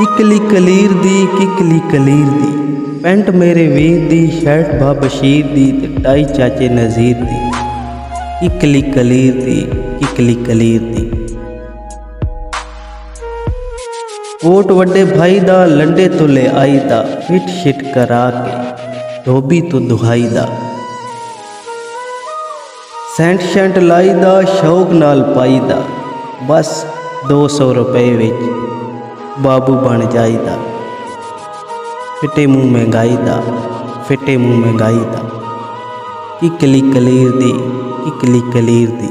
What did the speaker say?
किकली कलीर दी किकली कलीर दी pant मेरे वीर दी shirt भा बशीर दी ते टाई चाचे नज़ीर दी। किकली कलीर दी किकली कलीर दी। कोट वड्डे भाई दा लंडे तो ले आई दा फिट शिट करा के धोबी तो दुहाई दा। सेंट शेंट लाई दा शौक नाल पाई दा बस 200 रुपए विच बाबू बन जाईदा। फिटे मुँह महंगाई दा फिटे मुँह महंगाई दा। किकली कलीर दी किकली कलीर दी।